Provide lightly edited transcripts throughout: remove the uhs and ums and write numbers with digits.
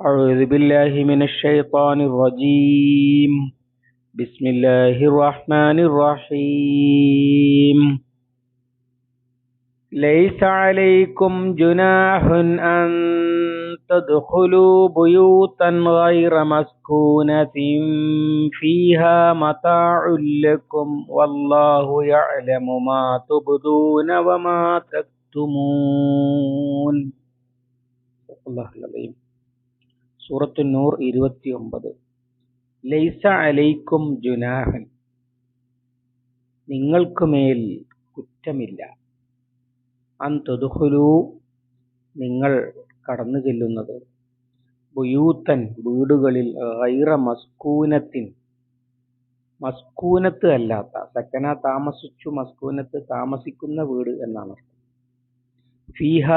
أعوذ بالله من الشيطان الرجيم. بسم الله الرحمن الرحيم. ليس عليكم جناح أن تدخلوا بيوتا غير مسكونة فيها متاع لكم والله يعلم ما تبدون وما تكتمون. الله العظيم. സൂറത്തു നൂർ 29. ലൈസ അലൈക്കും ജുനാഹൻ, നിങ്ങൾക്കുമേൽ കുറ്റമില്ല. അൻ തദ്ഖുലൂ, നിങ്ങൾ കടന്നു ചെല്ലുന്നത്, ബുയൂത്തൻ, വീടുകളിൽ, ഗൈറ മസ്കൂനത്തിൻ, മസ്കൂനത്ത് അല്ലാത്ത, സക്കന താമസിച്ചു, മസ്കൂനത്ത് താമസിക്കുന്ന വീട് എന്നാണ്. ഫീഹ,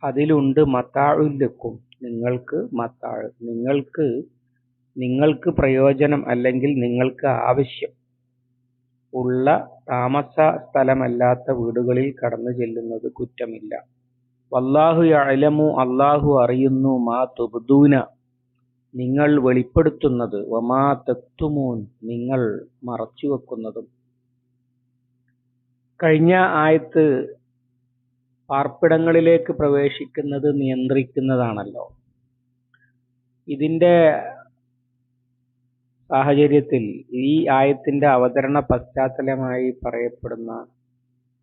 അതിലുണ്ട്, മതാഉല്ലക്കും, നിങ്ങൾക്ക് മത്താഴ്, നിങ്ങൾക്ക് പ്രയോജനം അല്ലെങ്കിൽ നിങ്ങൾക്ക് ആവശ്യം ഉള്ള താമസ സ്ഥലമല്ലാത്ത വീടുകളിൽ കടന്നു ചെല്ലുന്നത് കുറ്റമില്ല. വല്ലാഹു യഅലമു, അല്ലാഹു അറിയുന്നു, മാ തുബ്ദൂന, നിങ്ങൾ വെളിപ്പെടുത്തുന്നത്, വമാ തക്തുമൂൻ, നിങ്ങൾ മറച്ചു വെക്കുന്നതും. കഴിഞ്ഞ ആയത്ത് പാർപ്പിടങ്ങളിലേക്ക് പ്രവേശിക്കുന്നത് നിയന്ത്രിക്കുന്നതാണല്ലോ. ഇതിന്റെ സാഹചര്യത്തിൽ ഈ ആയത്തിന്റെ അവതരണ പശ്ചാത്തലമായി പറയപ്പെടുന്ന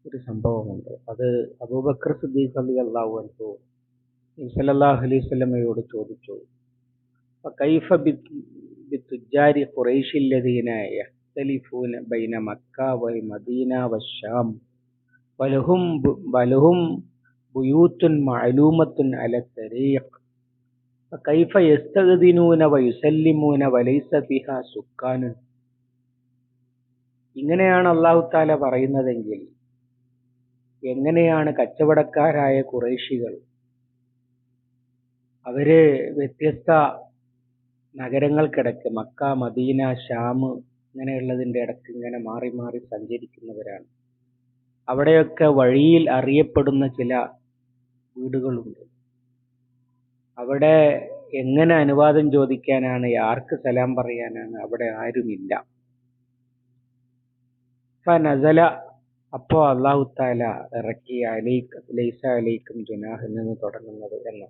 ഒരു സംഭവമുണ്ട്. അത് അബൂബക്കർ സിദ്ദീഖ് റളിയല്ലാഹു അൻഹു നബി സല്ലല്ലാഹു അലൈഹി വസല്ലമയോട് ചോദിച്ചു, കൈഫ ബിത്തുജാരി ഖുറൈശി അല്ലദീന യഖ്തലിഫൂന ബൈന മക്ക വൽ മദീന വശാം വലഹും ബുയൂത്തുൻ മഅലൂമത്തുൻ അല തരീഖ് കൈഫ യസ്തഗ്ദിനൂന വയുസല്ലിമൂന വലൈസ ഫിഹാ സുക്കാനുൻ. ഇങ്ങനെയാണ് അല്ലാഹു തആല പറയുന്നതെങ്കിൽ എങ്ങനെയാണ് കച്ചവടക്കാരായ ഖുറൈശികൾ അവര് വ്യത്യസ്ത നഗരങ്ങൾക്കിടക്ക്, മക്ക, മദീന, ഷാം ഇങ്ങനെയുള്ളതിന്റെ ഇടക്ക് ഇങ്ങനെ മാറി മാറി സഞ്ചരിക്കുന്നവരാണ്. അവിടെയൊക്കെ വഴിയിൽ അറിയപ്പെടുന്ന ചില വീടുകളുണ്ട്. അവിടെ എങ്ങനെ അനുവാദം ചോദിക്കാനാണ്, ആർക്ക് സലാം പറയാനാണ്, അവിടെ ആരുമില്ല. ഫനസല, അപ്പോ അല്ലാഹു തആല ഇറക്കി ലൈസ അലൈക്കും ജുനാഹ് എന്ന് തുടങ്ങുന്നത് എന്ന്.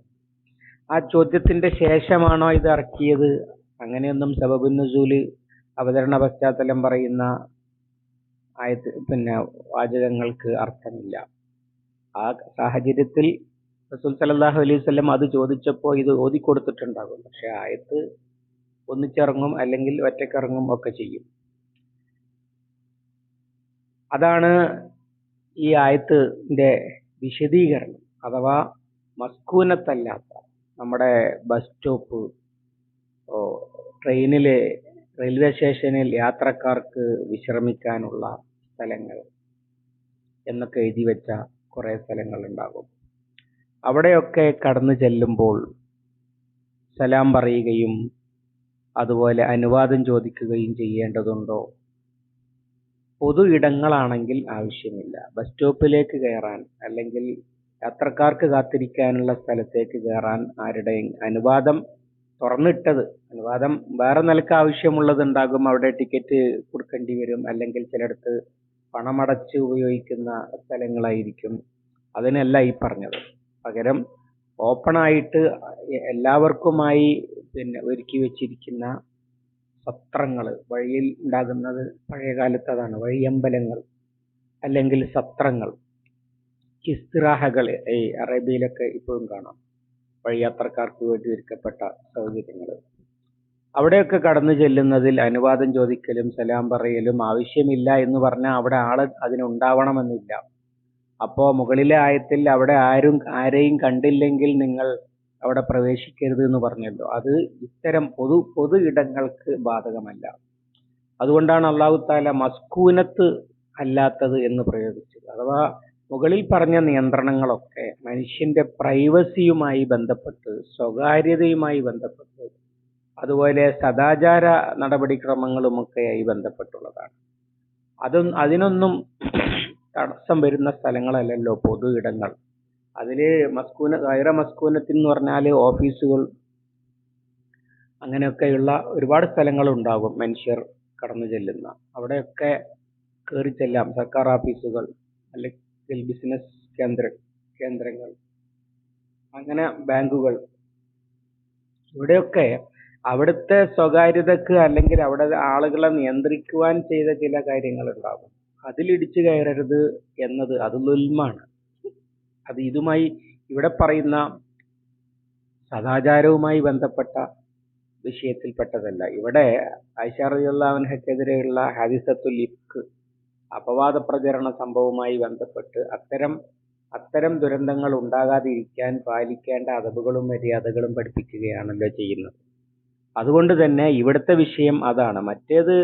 ആ ചോദ്യത്തിന്റെ ശേഷമാണോ ഇത് ഇറക്കിയത്? അങ്ങനെയൊന്നും സബബുൻ നുസൂൽ, അവതരണ പശ്ചാത്തലം പറയുന്ന ആയത്ത് വാചകങ്ങൾക്ക് അർത്ഥമില്ല. ആ സാഹചര്യത്തിൽ റസൂൽ സല്ലല്ലാഹു അലൈഹി വസല്ലം അത് ചോദിച്ചപ്പോൾ ഇത് ഓതിക്കൊടുത്തിട്ടുണ്ടാകും. പക്ഷെ ആയത്ത് ഒന്നിച്ചിറങ്ങും അല്ലെങ്കിൽ ഒറ്റക്കിറങ്ങും ഒക്കെ ചെയ്യും. അതാണ് ഈ ആയത്തിന്റെ വിശദീകരണം. അഥവാ മസ്കൂനത്തല്ലാത്ത, നമ്മുടെ ബസ് സ്റ്റോപ്പ്, ട്രെയിനിലെ, റെയിൽവേ സ്റ്റേഷനിൽ യാത്രക്കാർക്ക് വിശ്രമിക്കാനുള്ള സ്ഥലങ്ങൾ എന്നൊക്കെ എഴുതി വെച്ച കുറെ സ്ഥലങ്ങൾ ഉണ്ടാകും. അവിടെയൊക്കെ കടന്നു ചെല്ലുമ്പോൾ സലാം പറയുകയും അതുപോലെ അനുവാദം ചോദിക്കുകയും ചെയ്യേണ്ടതുണ്ടോ? പൊതു ഇടങ്ങളാണെങ്കിൽ ആവശ്യമില്ല. ബസ് സ്റ്റോപ്പിലേക്ക് കയറാൻ അല്ലെങ്കിൽ യാത്രക്കാർക്ക് കാത്തിരിക്കാനുള്ള സ്ഥലത്തേക്ക് കയറാൻ ആരുടെയും അനുവാദം അനുവാദം വേറെ നിലക്ക് ആവശ്യമുള്ളത് ഉണ്ടാകും. അവിടെ ടിക്കറ്റ് കൊടുക്കേണ്ടി വരും, അല്ലെങ്കിൽ ചിലയിടത്ത് പണമടച്ച് ഉപയോഗിക്കുന്ന സ്ഥലങ്ങളായിരിക്കും. അതിനല്ല ഈ പറഞ്ഞത്. പകരം ഓപ്പണായിട്ട് എല്ലാവർക്കുമായി ഒരുക്കി വെച്ചിരിക്കുന്ന സത്രങ്ങൾ, വഴിയിൽ ഉണ്ടാകുന്നത് പഴയ കാലത്ത് അതാണ്, വഴിയമ്പലങ്ങൾ അല്ലെങ്കിൽ സത്രങ്ങൾ, ഇസ്തിറാഹകൾ ഈ അറേബ്യയിലൊക്കെ ഇപ്പോഴും കാണാം. വഴിയാത്രക്കാർക്ക് വേണ്ടി ഒരുക്കപ്പെട്ട സൗകര്യങ്ങൾ. അവിടെയൊക്കെ കടന്നു ചെല്ലുന്നതിൽ അനുവാദം ചോദിക്കലും സലാം പറയലും ആവശ്യമില്ല എന്ന് പറഞ്ഞാൽ അവിടെ ആള് അതിനുണ്ടാവണമെന്നില്ല. അപ്പോ മുകളിലെ ആയത്തിൽ അവിടെ ആരെയും കണ്ടില്ലെങ്കിൽ നിങ്ങൾ അവിടെ പ്രവേശിക്കരുത് എന്ന് പറഞ്ഞല്ലോ. അത് ഇത്തരം പൊതു ഇടങ്ങൾക്ക് ബാധകമല്ല. അതുകൊണ്ടാണ് അല്ലാഹു തആല മസ്കൂനത്ത് അല്ലാത്തത് എന്ന് പ്രയോഗിച്ചത്. അഥവാ മുകളിൽ പറഞ്ഞ നിയന്ത്രണങ്ങളൊക്കെ മനുഷ്യന്റെ പ്രൈവസിയുമായി ബന്ധപ്പെട്ട്, സ്വകാര്യതയുമായി ബന്ധപ്പെട്ട്, അതുപോലെ സദാചാര നടപടിക്രമങ്ങളുമൊക്കെയായി ബന്ധപ്പെട്ടുള്ളതാണ്. അതിനൊന്നും തടസ്സം വരുന്ന സ്ഥലങ്ങളല്ലല്ലോ പൊതു ഇടങ്ങൾ. അതില് ഗൈറ മസ്കൂനത്തിന് എന്ന് പറഞ്ഞാൽ ഓഫീസുകൾ, അങ്ങനെയൊക്കെയുള്ള ഒരുപാട് സ്ഥലങ്ങളുണ്ടാകും മനുഷ്യർ കടന്നു ചെല്ലുന്ന. അവിടെയൊക്കെ കയറി ചെല്ലാം. സർക്കാർ ഓഫീസുകൾ, അല്ലെങ്കിൽ ബിസിനസ് കേന്ദ്രങ്ങൾ, അങ്ങനെ ബാങ്കുകൾ, ഇവിടെയൊക്കെ അവിടുത്തെ സ്വകാര്യതക്ക് അല്ലെങ്കിൽ അവിടെ ആളുകളെ നിയന്ത്രിക്കുവാൻ ചെയ്ത ചില കാര്യങ്ങൾ ഉണ്ടാകും. അതിലിടിച്ചു കയറരുത് എന്നത് അത് ദുൽമാണ്. അത് ഇതുമായി ഇവിടെ പറയുന്ന സദാചാരവുമായി ബന്ധപ്പെട്ട വിഷയത്തിൽപ്പെട്ടതല്ല. ഇവിടെ ആയിഷ റളിയല്ലാഹു അൻഹയ്ക്കെതിരെയുള്ള ഹാദിസത്തുൽ ഇഫ്ക്, അപവാദ പ്രചരണ സംഭവവുമായി ബന്ധപ്പെട്ട് അത്തരം ദുരന്തങ്ങൾ ഉണ്ടാകാതിരിക്കാൻ പാലിക്കേണ്ട അദബുകളും മര്യാദകളും പഠിപ്പിക്കുകയാണല്ലോ ചെയ്യുന്നത്. അതുകൊണ്ട് തന്നെ ഇവിടുത്തെ വിഷയം അതാണ്. മറ്റേത്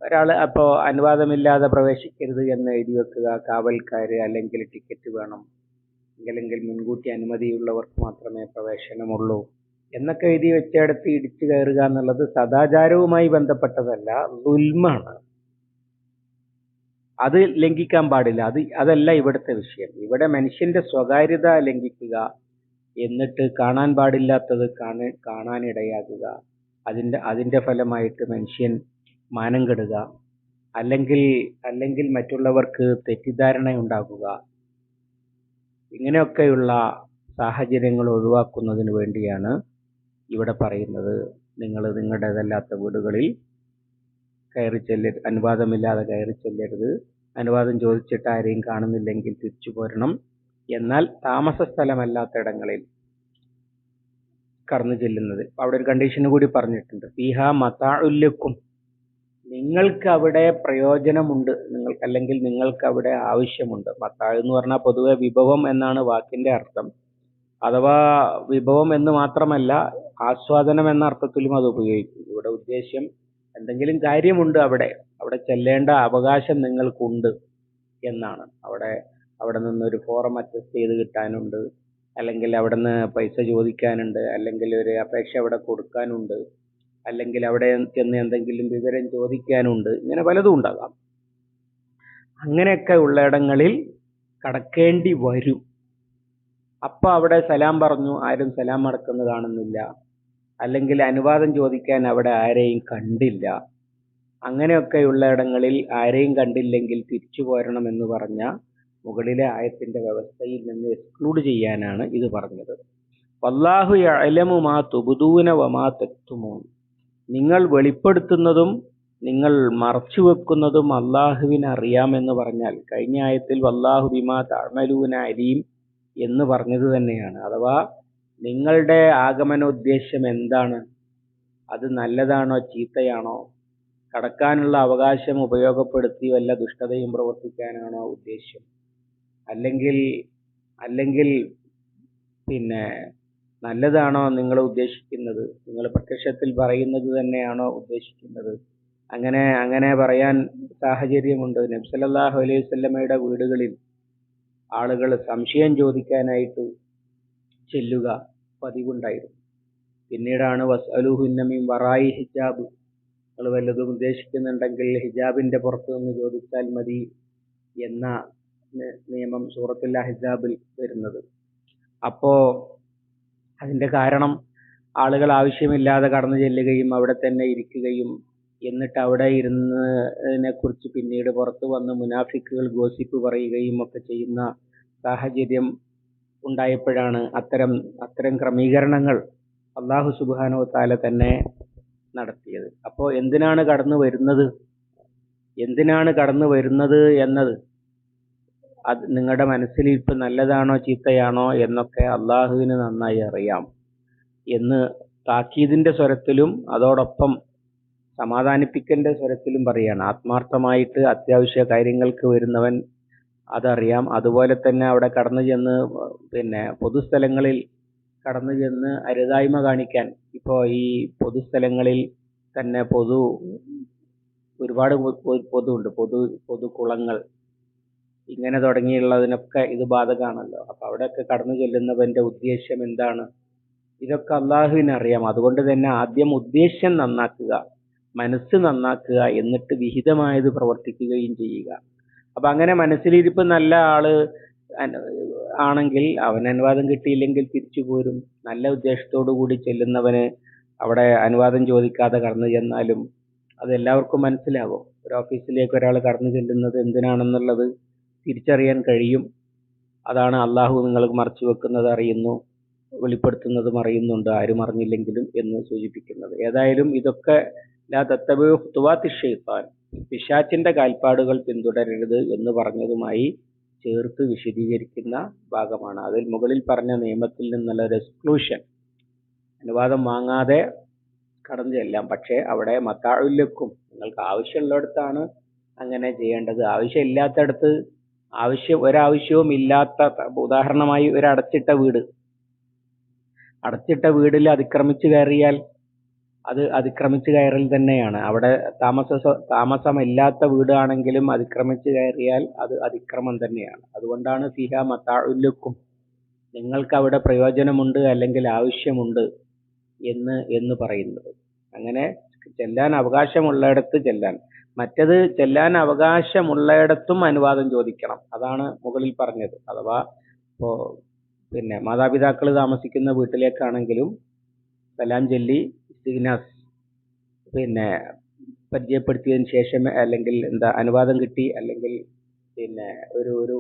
ഒരാൾ അപ്പോൾ അനുവാദമില്ലാതെ പ്രവേശിക്കരുത് എന്ന് എഴുതി വെക്കുക, കാവൽക്കാര്, അല്ലെങ്കിൽ ടിക്കറ്റ് വേണം, അല്ലെങ്കിൽ മുൻകൂട്ടി അനുമതിയുള്ളവർക്ക് മാത്രമേ പ്രവേശനമുള്ളൂ എന്നൊക്കെ എഴുതി വെച്ചെടുത്ത് ഇടിച്ചു കയറുക എന്നുള്ളത് സദാചാരവുമായി ബന്ധപ്പെട്ടതല്ല, ദുൽമാണ്. അത് ലംഘിക്കാൻ പാടില്ല. അതല്ല ഇവിടുത്തെ വിഷയം. ഇവിടെ മനുഷ്യന്റെ സ്വകാര്യത ലംഘിക്കുക, എന്നിട്ട് കാണാൻ പാടില്ലാത്തത് കാണാനിടയാകുക, അതിന്റെ ഫലമായിട്ട് മനുഷ്യൻ മാനം കെടുക, അല്ലെങ്കിൽ മറ്റുള്ളവർക്ക് തെറ്റിദ്ധാരണ ഉണ്ടാകുക, ഇങ്ങനെയൊക്കെയുള്ള സാഹചര്യങ്ങൾ ഒഴിവാക്കുന്നതിന് വേണ്ടിയാണ് ഇവിടെ പറയുന്നത്, നിങ്ങൾ നിങ്ങളുടേതല്ലാത്ത വീടുകളിൽ അനുവാദമില്ലാതെ കയറി ചെല്ലരുത്, അനുവാദം ചോദിച്ചിട്ട് ആരെയും കാണുന്നില്ലെങ്കിൽ തിരിച്ചു പോരണം, എന്നാൽ താമസ സ്ഥലമല്ലാത്ത ഇടങ്ങളിൽ കടന്നു ചെല്ലുന്നത്. അവിടെ ഒരു കണ്ടീഷൻ കൂടി പറഞ്ഞിട്ടുണ്ട്, ഫീഹാ മതാഉൽ ലക്കും, നിങ്ങൾക്ക് അവിടെ പ്രയോജനമുണ്ട്, അല്ലെങ്കിൽ നിങ്ങൾക്ക് അവിടെ ആവശ്യമുണ്ട്. മത്താ എന്ന് പറഞ്ഞാൽ പൊതുവെ വിഭവം എന്നാണ് വാക്കിന്റെ അർത്ഥം. അഥവാ വിഭവം എന്ന് മാത്രമല്ല, ആസ്വാദനം എന്ന അർത്ഥത്തിലും അത് ഉപയോഗിക്കും. ഇവിടെ ഉദ്ദേശ്യം എന്തെങ്കിലും കാര്യമുണ്ട്, അവിടെ ചെല്ലേണ്ട അവകാശം നിങ്ങൾക്കുണ്ട് എന്നാണ്. അവിടെ നിന്നൊരു ഫോറം അറ്റസ്റ്റ് ചെയ്ത് കിട്ടാനുണ്ട്, അല്ലെങ്കിൽ അവിടെ നിന്ന് പൈസ ചോദിക്കാനുണ്ട്, അല്ലെങ്കിൽ ഒരു അപേക്ഷ അവിടെ കൊടുക്കാനുണ്ട്, അല്ലെങ്കിൽ അവിടെ ചെന്ന് എന്തെങ്കിലും വിവരം ചോദിക്കാനുണ്ട്, ഇങ്ങനെ പലതും ഉണ്ടാകാം. അങ്ങനെയൊക്കെ ഉള്ളയിടങ്ങളിൽ കടക്കേണ്ടി വരും. അപ്പൊ അവിടെ സലാം പറഞ്ഞു, ആരും സലാം മടക്കുന്നത് കാണുന്നില്ല, അല്ലെങ്കിൽ അനുവാദം ചോദിക്കാൻ അവിടെ ആരെയും കണ്ടില്ല, അങ്ങനെയൊക്കെയുള്ള ഇടങ്ങളിൽ ആരെയും കണ്ടില്ലെങ്കിൽ തിരിച്ചു പോരണം എന്ന് പറഞ്ഞ മുകളിലെ ആയത്തിന്റെ വ്യവസ്ഥയിൽ നിന്ന് എക്സ്ക്ലൂഡ് ചെയ്യാനാണ് ഇത് പറഞ്ഞത്. വല്ലാഹു യഅലമു മാ തുബ്ദൂന വമാ തക്തുമൂൻ, നിങ്ങൾ വെളിപ്പെടുത്തുന്നതും നിങ്ങൾ മറച്ചു വെക്കുന്നതും അള്ളാഹുവിന് അറിയാമെന്ന് പറഞ്ഞാൽ, കഴിഞ്ഞ ആയത്തിൽ വല്ലാഹു ബിമാ തഅമലൂന അലീം എന്ന് പറഞ്ഞത് തന്നെയാണ്. അഥവാ നിങ്ങളുടെ ആഗമനോദ്ദേശം എന്താണ്, അത് നല്ലതാണോ ചീത്തയാണോ, കടക്കാനുള്ള അവകാശം ഉപയോഗപ്പെടുത്തി വല്ല ദുഷ്ടതയും പ്രവർത്തിക്കാനാണോ ഉദ്ദേശ്യം, അല്ലെങ്കിൽ പിന്നെ നല്ലതാണോ നിങ്ങൾ ഉദ്ദേശിക്കുന്നത്, നിങ്ങൾ പ്രത്യക്ഷത്തിൽ പറയുന്നത് തന്നെയാണോ ഉദ്ദേശിക്കുന്നത്, അങ്ങനെ പറയാൻ സാഹചര്യമുണ്ട്. നബി സല്ലല്ലാഹു അലൈഹി വസല്ലമയുടെ വീടുകളിൽ ആളുകൾ സംശയം ചോദിക്കാനായിട്ട് ചെല്ലുക പതിവുണ്ടായിരുന്നു. പിന്നീടാണ് വസ്അലൂഹുന്ന മിൻ വറായി ഹിജാബ്, നിങ്ങൾ വല്ലതും ഉദ്ദേശിക്കുന്നുണ്ടെങ്കിൽ ഹിജാബിന്റെ പുറത്തു നിന്ന് ചോദിച്ചാൽ മതി എന്ന നിയമം സൂറത്തുൽ അഹ്സാബിൽ വരുന്നത്. അപ്പോ അതിന്റെ കാരണം ആളുകൾ ആവശ്യമില്ലാതെ കടന്നു ചെല്ലുകയും അവിടെ തന്നെ ഇരിക്കുകയും എന്നിട്ട് അവിടെ ഇരുന്നതിനെ കുറിച്ച് പിന്നീട് പുറത്തു വന്ന് മുനാഫിക്കുകൾ ഗോസിപ്പ് പറയുകയും ഒക്കെ ചെയ്യുന്ന സാഹചര്യം ഉണ്ടായപ്പോഴാണ് അത്തരം ക്രമീകരണങ്ങൾ അല്ലാഹു സുബ്ഹാനഹു വ തആല തന്നെ നടത്തിയത്. അപ്പോൾ എന്തിനാണ് കടന്നു വരുന്നത് എന്നത്, അത് നിങ്ങളുടെ മനസ്സിൽ ഇപ്പം നല്ലതാണോ ചീത്തയാണോ എന്നൊക്കെ അള്ളാഹുവിന് നന്നായി അറിയാം എന്ന് താക്കീദിന്റെ സ്വരത്തിലും അതോടൊപ്പം സമാധാനിപ്പിക്കലിന്റെ സ്വരത്തിലും പറയാണ്. ആത്മാർത്ഥമായിട്ട് അത്യാവശ്യ കാര്യങ്ങൾക്ക് വരുന്നവൻ അതറിയാം. അതുപോലെ തന്നെ അവിടെ കടന്നു ചെന്ന് പൊതുസ്ഥലങ്ങളിൽ കടന്നു ചെന്ന് അരുതായ്മ കാണിക്കാൻ, ഇപ്പോൾ ഈ പൊതുസ്ഥലങ്ങളിൽ തന്നെ ഒരുപാട് പൊതുണ്ട്, പൊതു കുളങ്ങൾ ഇങ്ങനെ തുടങ്ങിയുള്ളതിനൊക്കെ ഇത് ബാധകമാണല്ലോ. അപ്പൊ അവിടെയൊക്കെ കടന്നു ചെല്ലുന്നവന്റെ ഉദ്ദേശ്യം എന്താണ്, ഇതൊക്കെ അള്ളാഹുവിന് അറിയാം. അതുകൊണ്ട് തന്നെ ആദ്യം ഉദ്ദേശ്യം നന്നാക്കുക, മനസ്സ് നന്നാക്കുക, എന്നിട്ട് വിഹിതമായത് പ്രവർത്തിക്കുകയും ചെയ്യുക. അപ്പൊ അങ്ങനെ മനസ്സിലിരിപ്പ് നല്ല ആള് ആണെങ്കിൽ അവൻ അനുവാദം കിട്ടിയില്ലെങ്കിൽ തിരിച്ചു പോരും. നല്ല ഉദ്ദേശത്തോടു കൂടി ചെല്ലുന്നവന് അവിടെ അനുവാദം ചോദിക്കാതെ കടന്നു ചെന്നാലും അത് എല്ലാവർക്കും മനസ്സിലാകും. ഒരു ഓഫീസിലേക്ക് ഒരാൾ കടന്നു ചെല്ലുന്നത് എന്തിനാണെന്നുള്ളത് തിരിച്ചറിയാൻ കഴിയും. അതാണ് അള്ളാഹു നിങ്ങൾക്ക് മറച്ചു വെക്കുന്നത് അറിയുന്നു, വെളിപ്പെടുത്തുന്നതും അറിയുന്നുണ്ട്, ആരും അറിഞ്ഞില്ലെങ്കിലും എന്ന് സൂചിപ്പിക്കുന്നത്. ഏതായാലും ഇതൊക്കെ ലാ തത്തബിഉ ഖുതുവാത്തി ശൈത്താൻ, പിശാചിന്റെ കാൽപ്പാടുകൾ പിന്തുടരരുത് എന്ന് പറഞ്ഞതുമായി ചേർത്ത് വിശദീകരിക്കുന്ന ഭാഗമാണ്. അതിൽ മുകളിൽ പറഞ്ഞ നിയമത്തിൽ നിന്നുള്ള ഒരു എക്സ്ക്ലൂഷൻ, അനുവാദം വാങ്ങാതെ കടന്നു ചെല്ലാം. പക്ഷേ അവിടെ മത്താഉല്ലക്കും, നിങ്ങൾക്ക് ആവശ്യമുള്ളിടത്താണ് അങ്ങനെ ചെയ്യേണ്ടത്. ആവശ്യമില്ലാത്തടത്ത്, ഒരാവശ്യവും ഇല്ലാത്ത, ഉദാഹരണമായി ഒരു അടച്ചിട്ട വീടിൽ അതിക്രമിച്ചു കയറിയാൽ അത് അതിക്രമിച്ചു കയറൽ തന്നെയാണ്. അവിടെ താമസമില്ലാത്ത വീടാണെങ്കിലും അതിക്രമിച്ചു കയറിയാൽ അത് അതിക്രമം തന്നെയാണ്. അതുകൊണ്ടാണ് ഫിഹ മത്താഉല്ലക്കും, നിങ്ങൾക്ക് അവിടെ പ്രയോജനമുണ്ട് അല്ലെങ്കിൽ ആവശ്യമുണ്ട് എന്ന് പറയുന്നത്. അങ്ങനെ ചെല്ലാൻ അവകാശമുള്ളിടത്ത് ചെല്ലാൻ. മറ്റത് ചെല്ലാൻ അവകാശമുള്ളിടത്തും അനുവാദം ചോദിക്കണം. അതാണ് മുകളിൽ പറഞ്ഞത്. അഥവാ ഇപ്പോ മാതാപിതാക്കൾ താമസിക്കുന്ന വീട്ടിലേക്കാണെങ്കിലും സലാം ചൊല്ലി ഇസ്തിഗ്നാസ് പരിചയപ്പെടുത്തിയതിന് ശേഷമേ, അല്ലെങ്കിൽ അനുവാദം കിട്ടി, അല്ലെങ്കിൽ ഒരു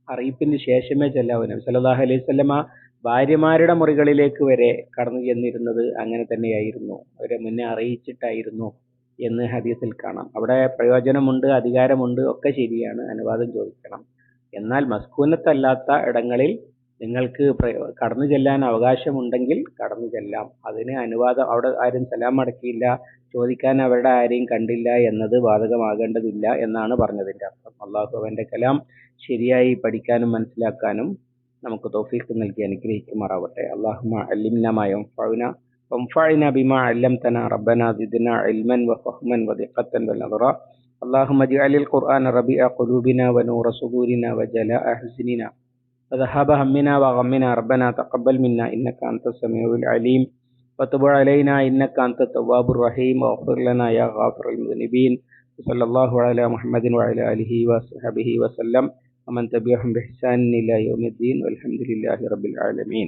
അറിയിപ്പിന് ശേഷമേ ചെല്ലാവൂ. നബി സല്ലല്ലാഹു അലൈഹി വസല്ലമ ഭാര്യമാരുടെ മുറികളിലേക്ക് വരെ കടന്നു ചെന്നിരുന്നത് അങ്ങനെ തന്നെയായിരുന്നു. അവരെ മുന്നേ അറിയിച്ചിട്ടായിരുന്നു എന്ന് ഹദീസിൽ കാണാം. അവിടെ പ്രയോജനമുണ്ട്, അധികാരമുണ്ട്, ഒക്കെ ശരിയാണ്, അനുവാദം ചോദിക്കണം. എന്നാൽ മസ്കൂനത്തല്ലാത്ത ഇടങ്ങളിൽ നിങ്ങൾക്ക് കടന്നു ചെല്ലാൻ അവകാശമുണ്ടെങ്കിൽ കടന്നു ചെല്ലാം. അതിന് അനുവാദം, അവിടെ ആരും സലാം അടക്കിയില്ല, ചോദിക്കാൻ അവരുടെ ആരെയും കണ്ടില്ല എന്നത് ബാധകമാകേണ്ടതില്ല എന്നാണ് പറഞ്ഞതിന്റെ അർത്ഥം. അള്ളാഹു അവന്റെ കലാം ശരിയായി പഠിക്കാനും മനസ്സിലാക്കാനും നമുക്ക് തൗഫീഖ് നൽകി അനുഗ്രഹിക്കുമാറാവട്ടെ. അല്ലാഹുമ്മ അല്ലിംനാ മാ യൻഫഉനാ വൻഫഅനാ ബിമാ അല്ലംതനാ റബ്ബനാ സിദ്നാ ഇൽമൻ വഫഹ്മൻ വദിഖത്തൻ വനദറാ. اللهم اجعل القرآن ربيع قلوبنا ونور صدورنا وجلاء أحزاننا وذهاب همنا وغمنا. ربنا تقبل منا إنك أنت السميع العليم وتب علينا إنك أنت التواب الرحيم واغفر لنا يا غافر المذنبين. صلى الله على محمد وعلى آله وصحبه وسلم ومن تبعهم بإحسان إلى يوم الدين والحمد لله رب العالمين.